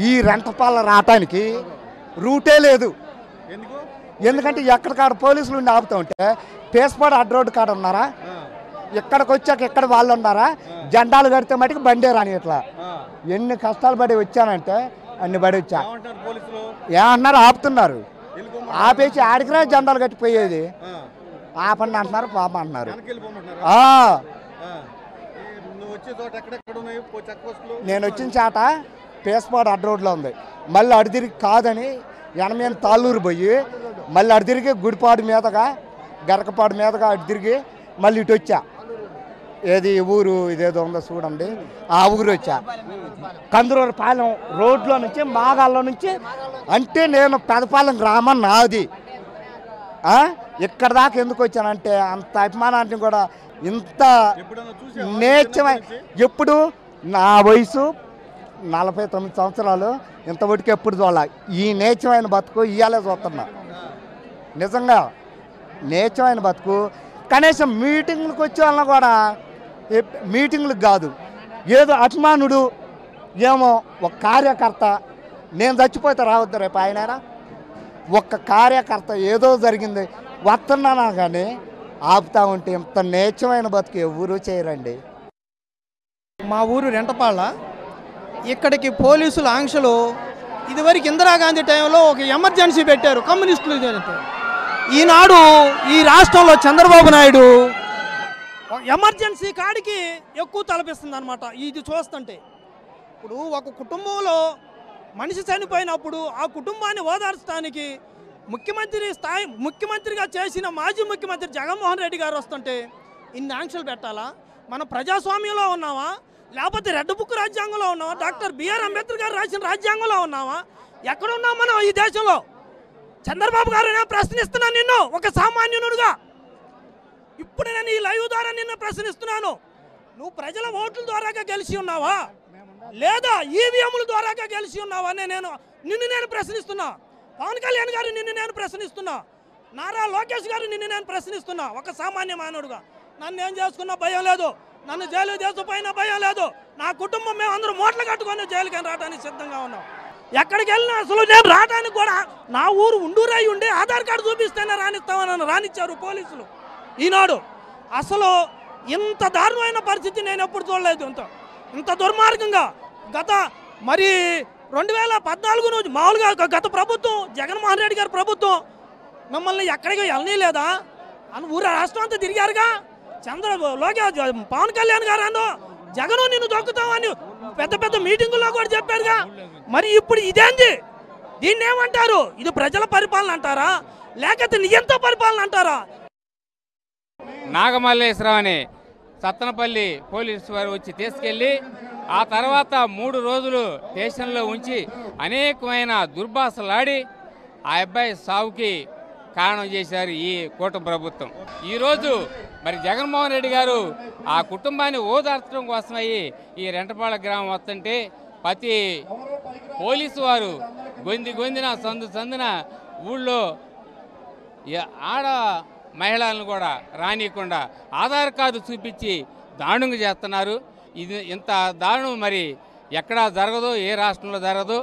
ఈ రెంటపాల రావటానికి రూటే లేదు. ఎందుకంటే ఎక్కడికాడ పోలీసులు ఉండి ఆపుతూ ఉంటే పేస్పాడు అడ్డ రోడ్డు కాడ ఉన్నారా, ఇక్కడికి వచ్చాక ఇక్కడ వాళ్ళు ఉన్నారా, జెండాలు కడితే మటుకు బండే రాని ఇట్లా ఎన్ని కష్టాలు పడి వచ్చానంటే అన్ని పడి వచ్చా. ఏమన్నారు, ఆపుతున్నారు. ఆపేసి ఆడికిరా జెండాలు కట్టిపోయేది ఆపండి అంటున్నారు, పాప అంటున్నారు. నేను వచ్చిన చాట పేస్పాడు అడ్డ రోడ్లో ఉంది. మళ్ళీ అడిదిరిగి కాదని ఎనమైన తాళ్ళూరు పోయి మళ్ళీ అడిదిరిగి గుడిపాడు మీదగా గరకపాడు మీదగా అడిదిరిగి మళ్ళీ ఇటు వచ్చా. ఏది ఊరు ఇదేదో ఉందో చూడండి, ఆ ఊరు వచ్చా. కందురూరు పాలెం రోడ్లో నుంచి మాగాల్లో నుంచి, అంటే నేను పెదపాలెం గ్రామం నాది. ఇక్కడ దాకా ఎందుకు వచ్చానంటే అంత అభిమానాన్ని కూడా ఇంత నేర్చమై ఎప్పుడు నా వయసు 49 సంవత్సరాలు ఇంతవరకు ఎప్పుడు చూడాలి. ఈ నేర్చమైన బతుకు ఇయ్యాలే చూస్తున్నా. నిజంగా నేర్చమైన బతుకు. కనీసం మీటింగ్లకు వచ్చే వాళ్ళని కూడా మీటింగ్లకు కాదు, ఏదో అభిమానుడు ఏమో ఒక కార్యకర్త, నేను చచ్చిపోతే రావద్దు రేపు ఆయన ఒక్క కార్యకర్త ఏదో జరిగింది వస్తున్నానా కానీ ఆపుతా ఉంటే ఇంత నేర్చమైన బతుకు ఎవరూ చేయరండి. మా ఊరు రెంటపాళ్ళ. ఇక్కడికి పోలీసుల ఆంక్షలు ఇదివరకు ఇందిరాగాంధీ టైంలో ఒక ఎమర్జెన్సీ పెట్టారు కమ్యూనిస్టులు. ఈనాడు ఈ రాష్ట్రంలో చంద్రబాబు నాయుడు ఎమర్జెన్సీ కాడికి ఎక్కువ తలపిస్తుంది అనమాట. ఇది చూస్తుంటే ఇప్పుడు ఒక కుటుంబంలో మనిషి చనిపోయినప్పుడు ఆ కుటుంబాన్ని ఓదార్చడానికి ముఖ్యమంత్రిగా చేసిన మాజీ ముఖ్యమంత్రి జగన్మోహన్ రెడ్డి గారు వస్తుంటే ఇన్ని ఆంక్షలు పెట్టాలా? మనం ప్రజాస్వామ్యంలో ఉన్నామా, లేకపోతే రెడ్ బుక్ రాజ్యాంగంలో ఉన్నామా, డాక్టర్ బిఆర్ అంబేద్కర్ గారు రాసిన రాజ్యాంగంలో ఉన్నామా? ఎక్కడ ఉన్నాం మనం ఈ దేశంలో? చంద్రబాబు గారు నేను ప్రశ్నిస్తున్నాను నిన్ను ఒక సామాన్యునుడుగా. ఇప్పుడు నేను ఈ లైవ్ ద్వారా నిన్ను ప్రశ్నిస్తున్నాను. నువ్వు ప్రజల ఓట్ల ద్వారాగా గెలిచి ఉన్నావా లేదా ఈవీఎంల ద్వారాగా గెలిచి ఉన్నావా అని నిన్ను ప్రశ్నిస్తున్నా. పవన్ కళ్యాణ్ గారు నిన్ను నేను ప్రశ్నిస్తున్నా. నారా లోకేష్ గారు నిన్ను నేను ప్రశ్నిస్తున్నా. ఒక సామాన్య మానవుడుగా నన్ను ఏం చేసుకున్నా భయం లేదు, నన్ను జైలు దేశపోయినా భయం లేదు. నా కుటుంబం మేము అందరూ మూటలు కట్టుకొని జైలుకి రావడానికి సిద్ధంగా ఉన్నాం. ఎక్కడికి వెళ్ళినా అసలు నేను రావడానికి కూడా నా ఊరు ఉండూరై ఉండి ఆధార్ కార్డు చూపిస్తేనే రానిస్తామని రానిచ్చారు పోలీసులు ఈనాడు. అసలు ఇంత దారుణమైన పరిస్థితి నేను ఎప్పుడు చూడలేదు. ఇంత దుర్మార్గంగా మరి 2014 నుంచి మామూలుగా గత ప్రభుత్వం జగన్మోహన్ రెడ్డి గారి ప్రభుత్వం మిమ్మల్ని ఎక్కడికి వెళ్ళనీలేదా అని ఊరు రాష్ట్రం అంతా తిరిగారుగా. లోకేష్ పవన్ కళ్యాణ్ గారు అన్నో జగన్ నిన్ను దొక్కుతామని పెద్ద పెద్ద మీటింగుల్లో కూడా చెప్పారుగా. మరి ఇప్పుడు ఇదేంది? దీన్ని ఏమంటారు? ఇది ప్రజల పరిపాలన అంటారా లేకపోతే నియంత పరిపాలన అంటారా? నాగమల్లేశ్వరం అనే సత్తనపల్లి పోలీసు వారు వచ్చి తీసుకెళ్ళి ఆ తర్వాత 3 రోజులు స్టేషన్లో ఉంచి అనేకమైన దుర్భాషలాడి ఆ అబ్బాయి సావుకి కారణం చేశారు ఈ కూటమి ప్రభుత్వం. ఈరోజు మరి జగన్మోహన్ రెడ్డి గారు ఆ కుటుంబాన్ని ఓదార్చడం కోసమయ్యి ఈ రెంటపాళ్ళ గ్రామం వస్తుంటే ప్రతి పోలీసు వారు గొందిన సందున ఊళ్ళో ఆడ మహిళలను కూడా రానియకుండా ఆధార్ కార్డు చూపించి దారుణంగా చేస్తున్నారు. ఇది ఇంత దారుణం మరి ఎక్కడా జరగదు, ఏ రాష్ట్రంలో జరగదు.